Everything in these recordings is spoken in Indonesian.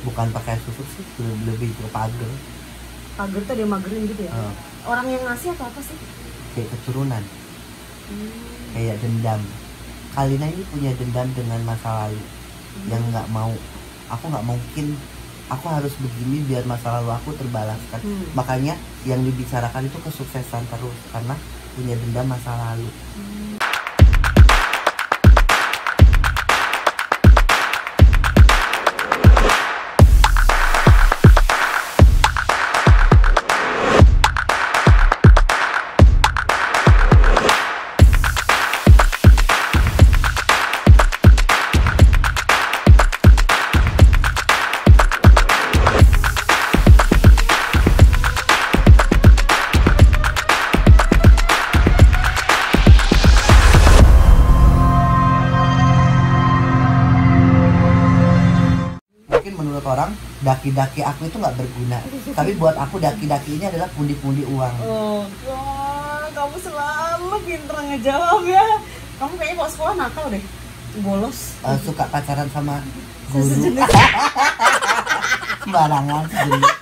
Bukan pakai susuk sih, lebih ke pager. Pager tuh dia magerin gitu ya? Orang yang ngasih atau apa sih? Kayak keturunan. Kayak dendam. Kalina ini punya dendam dengan masa lalu yang nggak mau. Aku nggak mungkin. Aku harus begini biar masa lalu aku terbalaskan. Makanya yang dibicarakan itu kesuksesan terus karena punya dendam masa lalu. Menurut orang daki-daki aku itu nggak berguna, tapi buat aku daki-daki ini adalah pundi-pundi uang. Oh, kamu selalu pinter ngejawab ya. Kamu kayaknya kalau sekolah nakal deh, bolos. Suka pacaran sama guru. Sejenis. Sembarangan sejenis.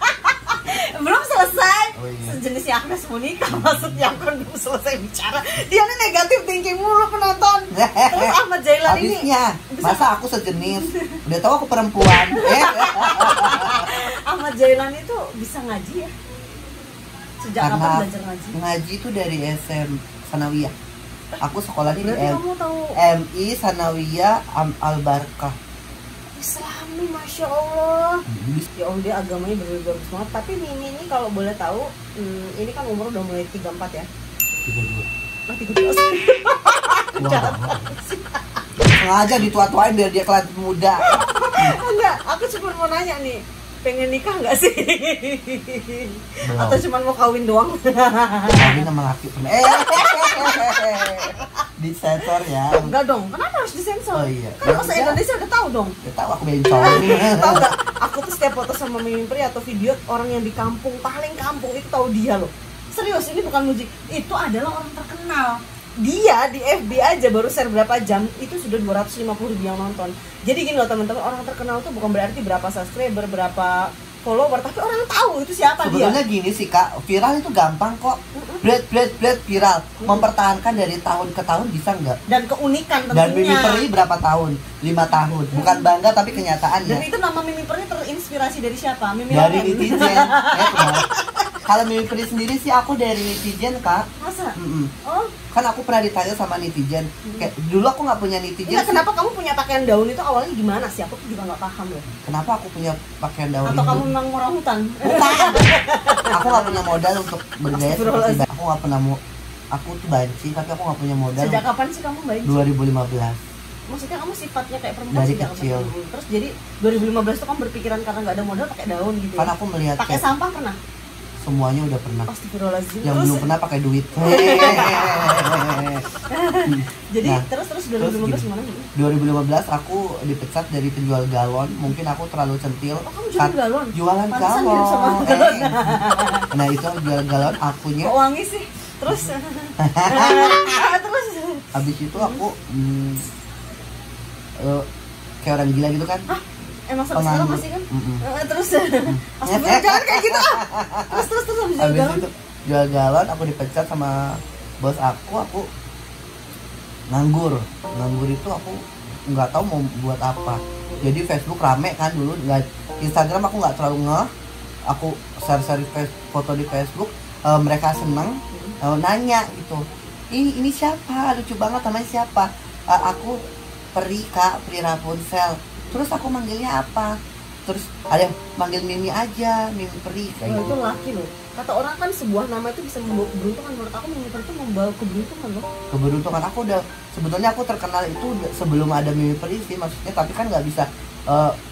Belum selesai. Oh, iya. Sejenis yang Agnes Monica maksudnya aku kan belum selesai bicara. Dia nih negatif thinking mulu penonton. Terus Ahmad Jailan ini. Habisnya, masa aku sejenis? Udah tahu aku perempuan. Ahmad Jailan itu bisa ngaji ya? Sejak Karena kapan belajar ngaji? Ngaji itu dari SM Sanawiyah. Aku sekolahnya di kamu tahu MI Sanawiyah Al Barkah. Islami, Masya Allah. Ya Allah, dia agamanya bagus banget. Tapi Mimi ini kalau boleh tahu, ini kan umur udah mulai 34 ya? 32. 32. Sengaja ditua-tuain biar dia kelihatan muda. Enggak, aku cuma mau nanya nih, pengen nikah nggak sih? Belum. Atau cuma mau kawin doang? Kawin sama laki. Disensor ya. Enggak dong, kenapa harus disensor? Oh iya. Kan bahasa Indonesia udah tahu dong. Udah tahu aku bencong. Tahu nggak? Aku tuh setiap foto sama Mimi Pri atau video orang yang di kampung, paling kampung itu tahu dia loh. Serius, ini bukan musik. Itu adalah orang terkenal. Dia di FB aja baru share berapa jam itu sudah 250.000 yang nonton. Jadi gini loh teman-teman, orang terkenal tuh bukan berarti berapa subscriber, berapa follower, tapi orang tahu itu siapa. Sebetulnya dia. Gini sih Kak, viral itu gampang kok. Bread viral. Mempertahankan dari tahun ke tahun bisa nggak? Dan keunikan tentunya. Dan Mimi Peri berapa tahun? 5 tahun. Bukan bangga tapi kenyataannya. Dan itu nama Mimi Peri terinspirasi dari siapa? Mimi dari Loren. netizen. Kalau Mimi Peri sendiri sih aku dari netizen Kak. Masa? Oh. Kan aku pernah ditanya sama netizen. Kayak dulu aku nggak punya netizen. Enggak, kenapa kamu punya pakaian daun itu awalnya gimana sih? Aku juga nggak paham loh. Kenapa aku punya pakaian daun Atau itu? kamu memang orang hutan? Bukan. Aku nggak punya modal untuk bergaya seperti aku nggak pernah mau. Aku tuh banci tapi aku nggak punya modal. Sejak kapan sih kamu banci? 2015. Maksudnya kamu sifatnya kayak perempuan Dari sejak kecil. kapan? Terus jadi 2015 tuh kamu berpikiran karena nggak ada modal pakai daun gitu. Kan aku melihat pakai sampah pernah? Semuanya udah pernah. Astagfirullahaladzim. Yang belum pernah pakai duit. Jadi Nah, terus 2015 gimana? 2015 aku dipecat dari penjual galon. Mungkin aku terlalu centil. Oh, kamu jualan galon? Jualan Pantesan galon. mirip sama galon. Nah itu jualan galon akunya. Kok wangi sih? Terus terus Habis itu aku kayak orang gila gitu kan. Hah? Emang sampai sekarang masih kan? Terus astagfirullah, jangan kayak gitu. Terus habis jual galon. Itu jual galon aku dipecat sama bos aku nganggur itu aku nggak tahu mau buat apa. Jadi Facebook rame kan dulu, nggak Instagram aku nggak terlalu ngeh. Aku share foto di Facebook, mereka seneng, nanya gitu, ini siapa, lucu banget, namanya siapa? Aku Peri Kak, Pri Rapunzel. Terus aku manggilnya apa? Terus ada yang manggil Mimi aja, Mimi Peri kayak gitu. Itu laki loh. Kata orang kan sebuah nama itu bisa membawa keberuntungan. Menurut aku Mimi Peri itu membawa keberuntungan loh. Keberuntungan aku sebetulnya aku terkenal itu sebelum ada Mimi Peri sih maksudnya, tapi kan nggak bisa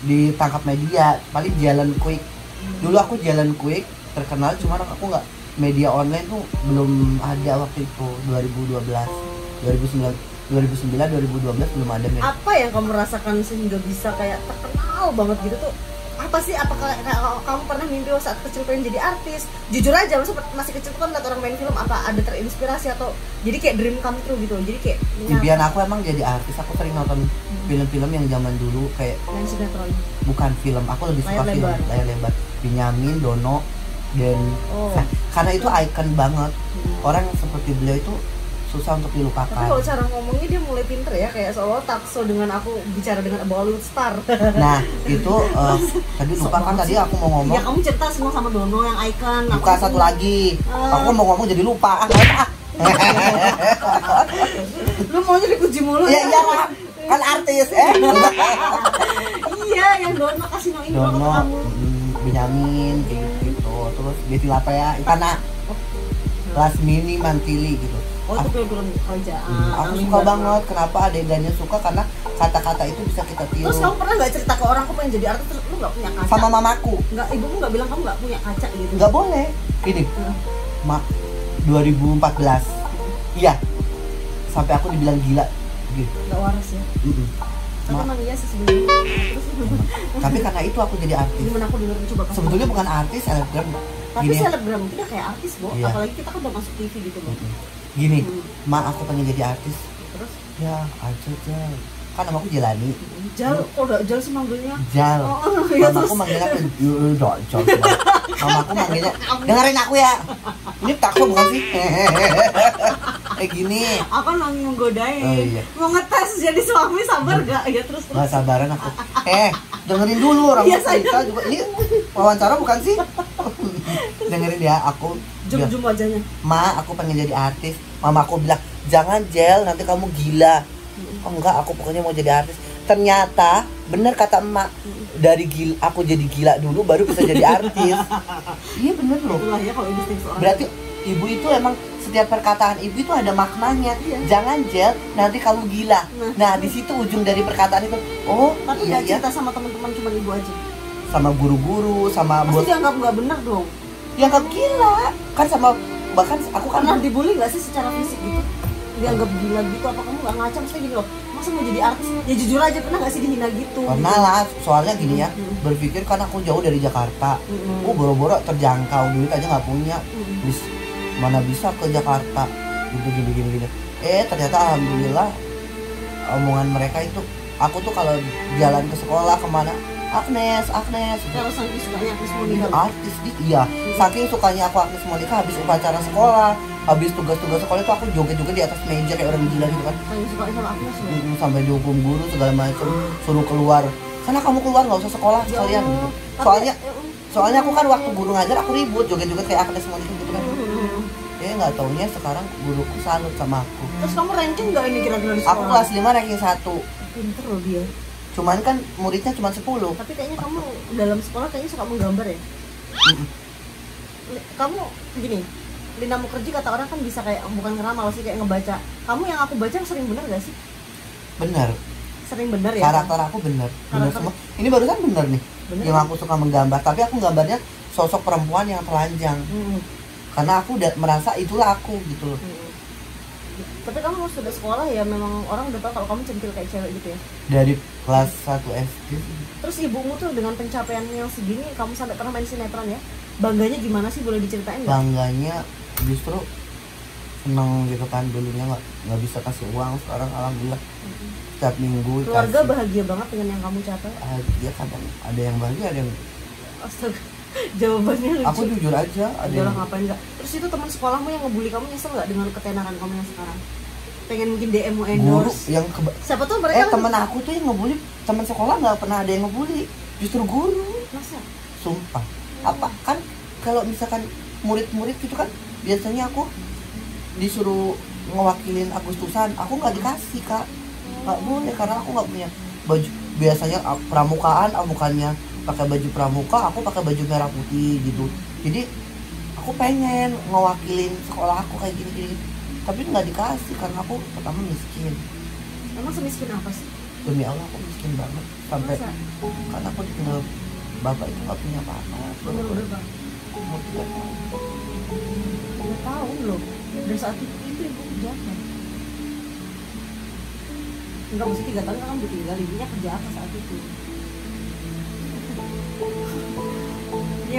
ditangkap media, paling jalan quick. Dulu aku jalan quick terkenal, cuman aku nggak, media online tuh belum ada waktu itu 2012, 2012 belum ada media. Apa yang kamu rasakan sehingga bisa kayak terkenal banget gitu tuh? Apa apa sih? Apakah kamu pernah mimpi saat kecil pengen jadi artis? Jujur aja, maksudnya masih kecil kan lihat orang main film, apa ada terinspirasi atau jadi kayak dream come true gitu? Jadi kayak impian aku emang jadi artis. Aku sering nonton film-film yang zaman dulu kayak main sinetron. bukan film, aku lebih suka Layar film lebar. layar lebar. Benyamin, Dono, dan Oh. karena itu icon banget. Orang yang seperti beliau itu susah untuk Tapi dilupakan. kalau cara ngomongnya dia mulai pinter ya, kayak seolah takso dengan aku bicara dengan Bollywood star. Nah itu tadi lupa kan, tadi aku mau ngomong Ya kamu cerita semua sama Dono yang icon. bukan satu lagi. Aku mau ngomong jadi lupa. Lu maunya dipuji mulu Ya iyalah, kan artis. Iya, yang Dono kasih no intro ke Dono, kamu. Benyamin kayak gitu. Terus Betty Lapea, Ikana, Lasmini, Mantili gitu. Oh itu film kerajaan. Aku suka banget. Kenapa adegannya suka? Karena kata-kata itu bisa kita tiru. Terus kamu pernah nggak cerita ke orang aku pengen jadi artis, terus lu nggak punya kaca? Sama mamaku. Nggak, ibumu nggak bilang kamu nggak punya kaca gitu? Nggak boleh. Gini, mak 2014. Iya. Sampai aku dibilang gila. Gitu. Nggak waras ya. Tapi Ma- emang iya sih sebenarnya. Terus Tapi karena itu aku jadi artis. gimana aku dengerin coba kasih. Sebetulnya bukan artis, selebgram. Tapi Gini, selebgram itu udah kayak artis, Bo. Iya. Apalagi kita kan udah masuk TV gitu loh. gini, ma aku pengen jadi artis. Terus Ya aja Jal. Kan nama aku Jelani. Jal, kok udah Jal sih manggilnya? Jal. Oh, iya, Mama aku terus manggilnya apa? Jal. Mama aku manggilnya. Dengerin aku ya. Ini takso bukan sih? Kayak gini. aku lagi menggodain. Oh, iya. Mau ngetes jadi suami, sabar gak? Ya terus Gak sabaran aku. Dengerin dulu orang Iya, saya. kita juga. Ini wawancara bukan sih? Dengerin ya, aku. jum-jum wajahnya. Ma, aku pengen jadi artis. Mama aku bilang, jangan Jel, nanti kamu gila. Oh enggak, aku pokoknya mau jadi artis. Ternyata, bener kata emak, dari gila, aku jadi gila dulu baru bisa jadi artis. Iya bener loh. Itulah ya kalau insting seorang. Berarti ibu itu emang setiap perkataan ibu itu ada maknanya. Iya. Jangan Jel, nanti kamu gila. Nah di situ ujung dari perkataan itu. Oh Tapi iya nggak ya. cerita sama teman-teman, cuma ibu aja. Sama guru-guru, sama Pasti bos. dianggap nggak benar dong. Ya nggak gila. Kan sama bahkan aku kan Pernah dibully nggak sih secara fisik gitu? Dianggap gila gitu? Apa kamu nggak ngaca? Maksudnya gini loh, masa mau jadi artis? Ya jujur aja, pernah nggak sih dihina gitu? pernah lah. Soalnya gini ya, berpikir kan aku jauh dari Jakarta. Oh boro-boro terjangkau, duit aja nggak punya. Bis, mana bisa ke Jakarta gitu gini. Ternyata alhamdulillah omongan mereka itu, aku tuh kalau jalan ke sekolah kemana, Agnes Kalau saking sukanya aku semua ini gitu. artis iya, saking sukanya aku Agnes Monica, habis upacara sekolah, habis tugas-tugas sekolah itu aku joget-joget di atas meja kayak orang gila gitu kan. Saking sukanya sama aku semua. Sampai dihukum guru segala macam, suruh keluar, sana kamu keluar, nggak usah sekolah sekalian gitu. Soalnya aku kan waktu guru ngajar aku ribut joget-joget kayak Agnes Monica gitu kan. Nggak taunya sekarang guruku salut sama aku. Terus kamu ranking nggak ini kira-kira di sekolah? Aku kelas 5 ranking 1. Pinter loh dia. Cuman kan muridnya cuma 10. Tapi kayaknya kamu dalam sekolah kayaknya suka menggambar ya. Kamu gini, Lina Mukerji kata orang kan bisa kayak, bukan ngeramal sih, kayak ngebaca. Kamu yang aku baca sering bener gak sih? Bener. Sering bener ya? Karakter aku bener Karakter- semua. Ini barusan bener nih. Bener. Yang aku suka menggambar, tapi aku gambarnya sosok perempuan yang telanjang. Karena aku udah merasa itulah aku gitu loh. Tapi kamu sudah sekolah ya, memang orang udah tahu kalau kamu centil kayak cewek gitu ya. Dari kelas 1 SD. Terus ibumu tuh dengan pencapaian yang segini, kamu sampai pernah main sinetron ya? Bangganya gimana sih, boleh diceritain nggak? Bangganya justru seneng gitu kan, dulunya nggak bisa kasih uang, sekarang alhamdulillah setiap minggu Keluarga kasih. bahagia banget dengan yang kamu capai? Ya kadang ada yang bahagia, ada yang Astaga, jawabannya lucu. aku jujur aja ada Udah lah, yang ngapain nggak? Terus itu teman sekolahmu yang ngebully kamu, nyesel nggak dengan ketenaran kamu yang sekarang? Pengen mungkin DM mau guru endorse? yang Siapa tuh mereka? temen aku tuh yang ngebully, teman sekolah nggak pernah ada yang ngebully, justru guru. Masa? Sumpah. Apa kan kalau misalkan murid-murid gitu kan biasanya aku disuruh ngewakilin Agustusan, aku nggak dikasih kak, nggak boleh karena aku nggak punya baju. Biasanya pramukaan, bukannya pakai baju pramuka, aku pakai baju merah putih gitu. Jadi aku pengen ngewakilin sekolah aku kayak gini-gini, tapi nggak dikasih karena aku pertama miskin. Emang semiskin apa sih? Demi Allah aku miskin banget sampai Masa? karena aku ditinggal bapak itu nggak punya apa-apa. Bener-bener bang. Umur 3 tahun. 3 tahun loh. Dan saat itu ibu kerja apa? Enggak, mesti 3 tahun kan kamu ditinggal, ibunya kerja apa saat itu?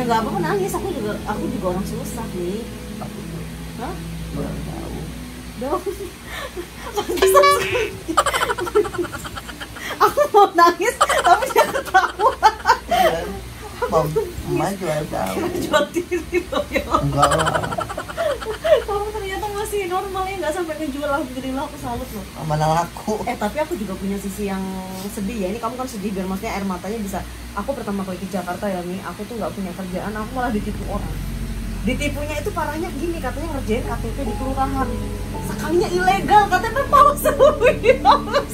nggak apa-apa nangis, aku juga orang susah nih. Aku tuh Hah? kurang tahu. Dong. Aku mau nangis tapi dia ketawa. Dan Mama jual tahu. Jual diri loh ya. Enggak lah. Kamu ternyata masih normal ya, nggak sampai ngejual. Alhamdulillah, aku salut loh. Mana laku. Tapi aku juga punya sisi yang sedih ya. Ini kamu kan sedih biar maksudnya air matanya bisa. Aku pertama kali ke Jakarta ya Mi, aku tuh nggak punya kerjaan, aku malah ditipu orang. Ditipunya itu parahnya gini, katanya ngerjain KTP di kelurahan. Sekalinya ilegal, KTP palsu.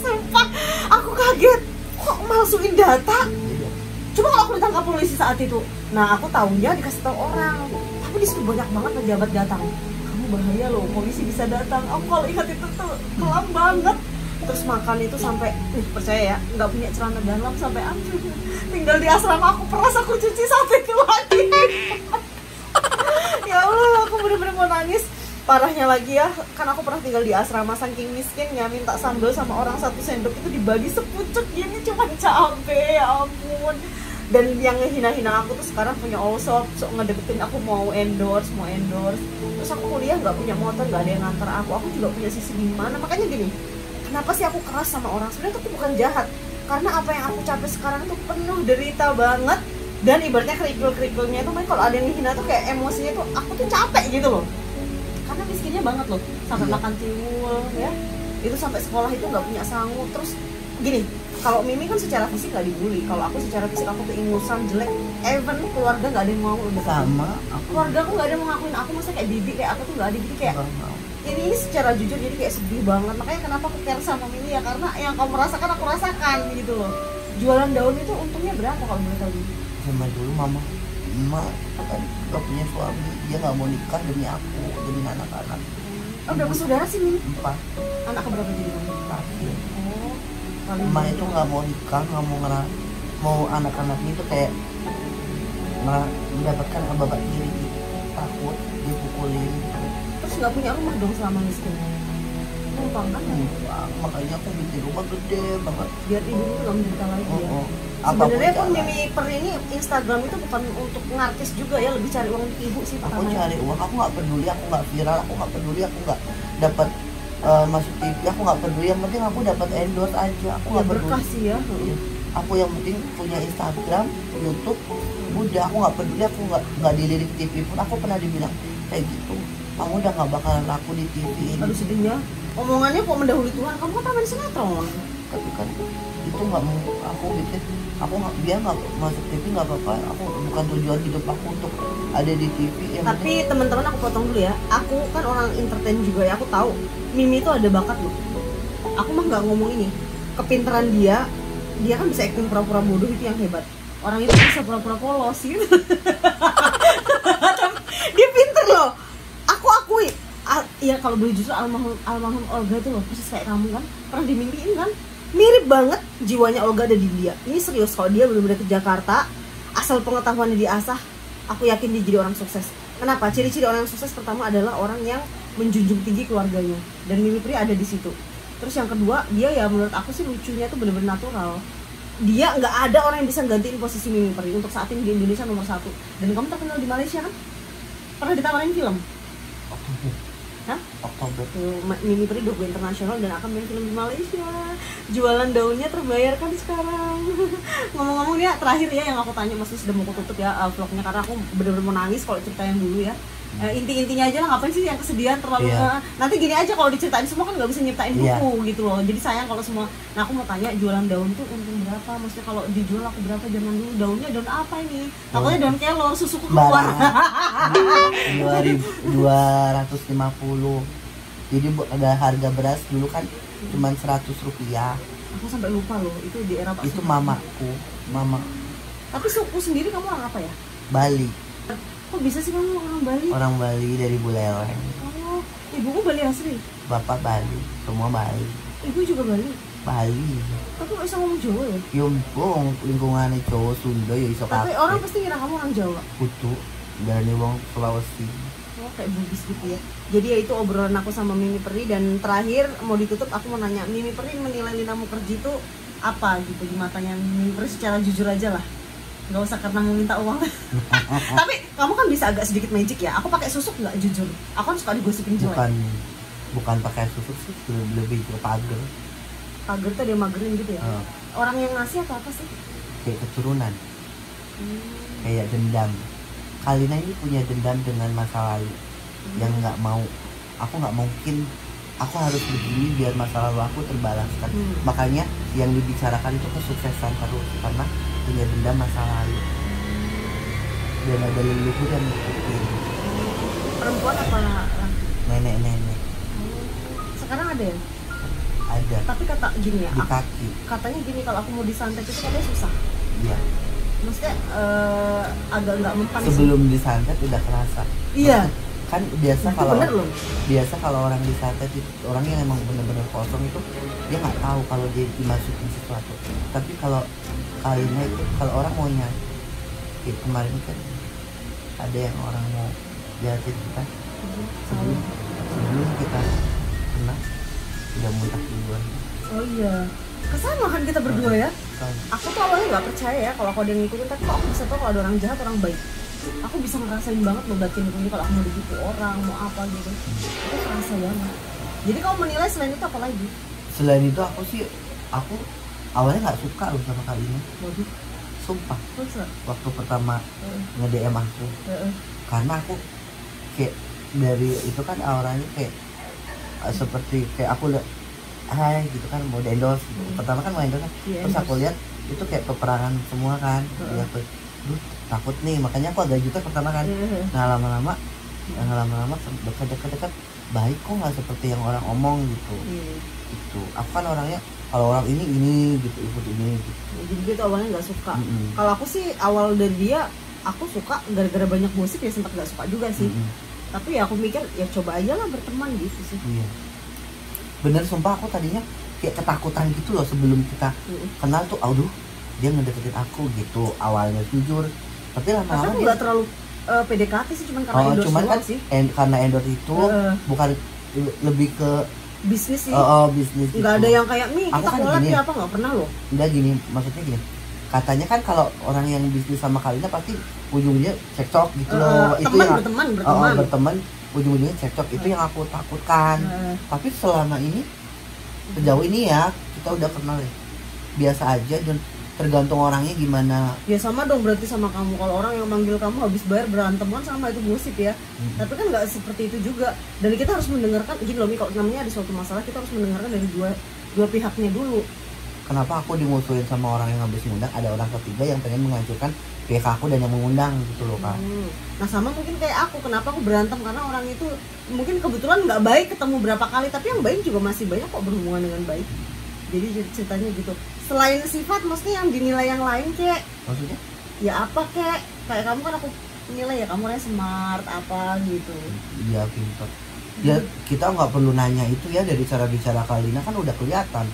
Sumpah, aku kaget. Kok malsuin data? Coba kalau aku ditangkap polisi saat itu. Nah, aku tahunya dikasih tahu orang. Tapi disitu banyak banget pejabat datang. Kamu bahaya loh, polisi bisa datang. Aku kalau ingat itu tuh kelam banget. Terus makan itu sampai, percaya ya, nggak punya celana dalam sampai hancur. Tinggal di asrama aku peras, aku cuci saat itu lagi. Ya Allah, aku bener-bener mau nangis. Parahnya lagi ya, kan aku pernah tinggal di asrama, saking miskinnya minta sambal sama orang 1 sendok itu dibagi sepucuk gini cuma cabe, ya ampun. Dan yang ngehina-hina aku tuh sekarang punya allshop, sok ngedeketin aku mau endorse. Terus aku kuliah nggak punya motor, nggak ada yang nganter aku juga punya sisi gimana. Makanya gini, kenapa sih aku keras sama orang? Sebenarnya itu bukan jahat, karena apa yang aku capai sekarang itu penuh derita banget. Dan ibaratnya kerikil-kerikilnya itu, kalau ada yang ngehina tuh kayak emosinya tuh aku tuh capek gitu loh. Karena miskinnya banget loh, sampai makan tiwul ya, itu sampai sekolah itu nggak punya sangu. Terus gini, kalau Mimi kan secara fisik nggak dibully, kalau aku secara fisik aku tuh ingusan, jelek, even keluarga nggak ada yang mau udah Sama aku. keluarga aku nggak ada yang mau ngakuin aku, masa kayak bibi kayak aku tuh nggak ada. Jadi kayak ini secara jujur jadi kayak sedih banget. Makanya kenapa aku care sama Mimi ya, karena yang kamu merasakan aku rasakan gitu loh. Jualan daun itu untungnya berapa kalau boleh tahu? Sama dulu mama kan gak punya suami, dia nggak mau nikah demi aku, demi anak-anak. Berapa saudara sih Mimi? 4. Anak keberapa jadi kamu? Terakhir Oh, paling emak itu nggak mau nikah, nggak mau mau anak-anaknya itu kayak mendapatkan babat diri gitu. Takut dipukulin. Terus nggak punya rumah dong selama miskin? Numpang kan? Makanya aku bikin rumah gede banget. Biar ibu itu nggak menderita lagi ya. Apapun Sebenarnya pun jalan. Mimi Per ini Instagram itu bukan untuk ngartis juga ya, lebih cari uang untuk ibu sih Aku pertamanya. cari uang, aku nggak peduli, aku nggak viral, aku nggak peduli, aku nggak dapat masuk TV, aku nggak peduli, yang penting aku dapat endorse aja, aku Ya nggak peduli. berkah sih ya. Iya. Aku yang penting punya Instagram, YouTube, udah aku nggak peduli, aku nggak dilirik TV pun. Aku pernah dibilang kayak gitu, kamu udah nggak bakalan laku di TV ini. Aduh sedihnya. Omongannya kok mendahului Tuhan. Kamu kan taman sinetron. Tapi kan itu nggak mau aku bikin, aku nggak, dia nggak masuk TV nggak apa-apa. Aku bukan tujuan hidup aku untuk ada di TV. Yang Tapi teman-teman aku potong dulu ya. Aku kan orang entertain juga ya. Aku tahu Mimi itu ada bakat loh. Aku mah nggak ngomong ini. Kepintaran dia kan bisa acting pura-pura bodoh, itu yang hebat. Orang itu bisa pura-pura polos gitu. Dia pinter loh. Aku akui. Ya kalau boleh jujur almarhum Olga itu loh persis kayak kamu kan. Pernah dimimpiin kan? Mirip banget jiwanya Olga ada di dia. Ini serius, kalau dia benar-benar ke Jakarta, asal pengetahuannya diasah, aku yakin dia jadi orang sukses. Kenapa? Ciri-ciri orang yang sukses pertama adalah orang yang menjunjung tinggi keluarganya, dan Mimi Pri ada di situ. Terus yang kedua, dia ya menurut aku sih lucunya tuh bener-bener natural. Dia nggak ada orang yang bisa gantiin posisi Mimi Pri untuk saat ini di Indonesia nomor 1. Dan kamu terkenal di Malaysia kan? Pernah ditawarin film? Hah? Oktober. Mimi Pri udah go internasional dan akan main film di Malaysia. Jualan daunnya terbayarkan sekarang. Ngomong-ngomong ya, terakhir ya yang aku tanya, masih sudah mau aku tutup ya vlognya, karena aku bener-bener mau nangis kalau cerita yang dulu ya. Inti-intinya aja lah, ngapain sih yang kesedihan terlalu. Nanti gini aja, kalau diceritain semua kan nggak bisa nyiptain buku gitu loh, jadi sayang kalau semua. Nah aku mau tanya, jualan daun tuh untung berapa? Maksudnya kalau dijual aku berapa zaman dulu? Daunnya daun apa ini? Takutnya daun kelor, susuku keluar. 250. Jadi ada harga beras dulu kan cuma 100 rupiah. Aku sampai lupa loh, itu di era Pak Itu Soeharto. mama. Tapi suku sendiri kamu orang apa ya? Bali. Kok bisa sih kamu orang Bali? Orang Bali dari Buleleng. Oh, ibuku Bali asli. Bapak Bali, semua Bali. Ibu juga Bali. Bali. Tapi kok bisa ngomong Jawa ya? Yumpung lingkungannya Jawa Sunda ya iso Tapi kabeh. orang pasti ngira kamu orang Jawa. Kudu dari wong Sulawesi. Oh, kayak Bugis gitu ya. Jadi ya itu obrolan aku sama Mimi Peri. Dan terakhir mau ditutup, aku mau nanya, Mimi Peri menilai Lina Mukherjee itu apa gitu di matanya Mimi Peri secara jujur aja lah. Nggak usah karena mau minta uang. Tapi kamu kan bisa agak sedikit magic ya. Aku pakai susuk nggak, jujur. Aku kan suka digosipin jelek. Bukan pakai susuk sih, lebih ke pagar. Pagar tuh dia magerin gitu ya. Orang yang ngasih atau apa sih? Kayak keturunan. Kayak dendam. Kalina ini punya dendam dengan masa lalu yang nggak mau. Aku nggak mungkin. Aku harus begini biar masa lalu aku terbalaskan. Makanya yang dibicarakan itu kesuksesan terus karena punya dendam masa lalu. Dan ada leluhur yang ngikutin. Perempuan apa laki? Nenek-nenek. Sekarang ada ya? Ada. Tapi kata gini ya. Di kaki. Katanya gini, kalau aku mau disantet itu katanya susah. Iya. Maksudnya agak nggak mempan. Sebelum disantet udah kerasa. Iya. Kan biasa nah, kalau orang disantet itu orang yang emang bener-bener kosong itu dia nggak tahu kalau dia dimasukin sesuatu. Tapi kalau Kalina itu kalau orang mau nyari kemarin kan ada yang orang mau jahatin kita sebelum kita kena udah muntah duluan. Oh iya, kesamaan kita berdua ya. Aku tuh awalnya nggak percaya ya kalau aku ada yang ngikutin, tapi kok aku bisa tahu kalau ada orang jahat orang baik. Aku bisa ngerasain banget loh batin ini kalau aku mau ditipu orang mau apa gitu. Aku kerasa banget. Jadi kamu menilai selain itu apa lagi? Selain itu aku awalnya nggak suka loh sama Kalina. Waduh. Sumpah. Masa? Waktu pertama nge-DM aku. Karena aku kayak dari itu kan auranya kayak seperti kayak aku udah hai gitu kan mau endorse gitu. Pertama kan mau endorse kan. Terus aku lihat itu kayak peperangan semua kan. Dia takut nih, makanya aku agak jutek pertama kan. Nah lama-lama dekat baik kok nggak seperti yang orang omong gitu. Gitu. Aku kan orangnya kalau orang ini gitu ikut ini gitu. Jadi gitu awalnya nggak suka. Kalau aku sih awal dari dia aku suka gara-gara banyak gosip ya, sempat nggak suka juga sih. Tapi ya aku mikir ya coba aja lah berteman gitu sih. Iya. Bener sumpah aku tadinya kayak ketakutan gitu loh sebelum kita kenal tuh. Aduh dia ngedeketin aku gitu awalnya jujur. Tapi lama-lama aku nggak terlalu PDKT sih, cuman karena endorse cuman kan sih. Karena endorse itu bukan lebih ke bisnis sih. Bisnis. Nggak ada yang kayak nih kita kan collab ya apa, nggak pernah loh. Enggak gini, maksudnya gini. Katanya kan kalau orang yang bisnis sama Kalina pasti ujungnya cekcok gitu loh. Itu berteman ujung-ujungnya cekcok. Itu yang aku takutkan. Tapi selama ini sejauh ini ya kita udah kenal ya. Biasa aja dan tergantung orangnya gimana. Ya sama dong berarti sama kamu. Kalau orang yang manggil kamu habis bayar berantem kan sama, itu gosip ya. Tapi kan nggak seperti itu juga. Dan kita harus mendengarkan gini loh Mi, kalau namanya ada suatu masalah kita harus mendengarkan dari dua pihaknya dulu. Kenapa aku dimusuhin sama orang yang habis ngundang? Ada orang ketiga yang pengen menghancurkan pihak aku dan yang mengundang gitu loh Kak. Nah sama mungkin kayak aku, kenapa aku berantem karena orang itu mungkin kebetulan nggak baik, ketemu berapa kali, tapi yang baik juga masih banyak kok berhubungan dengan baik. Jadi ceritanya gitu. Selain sifat, maksudnya yang dinilai yang lain kek. Maksudnya? Ya apa kek? Kayak kamu kan aku nilai ya kamu orangnya smart apa gitu. Iya pintar. Ya kita nggak perlu nanya itu ya, dari cara bicara Kalina kan udah kelihatan.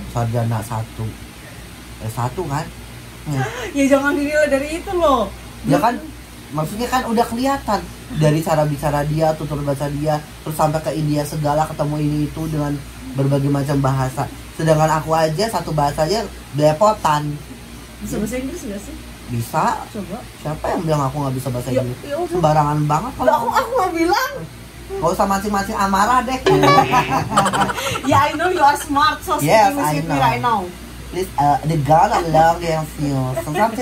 Sarjana S1 kan? Ya jangan dinilai dari itu loh. Ya kan, maksudnya kan udah kelihatan dari cara bicara dia, tutur bahasa dia, terus sampai ke India segala, ketemu ini itu dengan berbagai macam bahasa. Sedangkan aku aja satu bahasa aja belepotan. Bisa bahasa Inggris nggak sih? Bisa. Coba. Siapa yang bilang aku nggak bisa bahasa Inggris? Ya, sembarangan banget kalau aku nggak bilang. Gak usah mancing-mancing amarah deh. Yeah, I know you are smart, so yes, speaking with me right now. Please, the girl I love you. Sometimes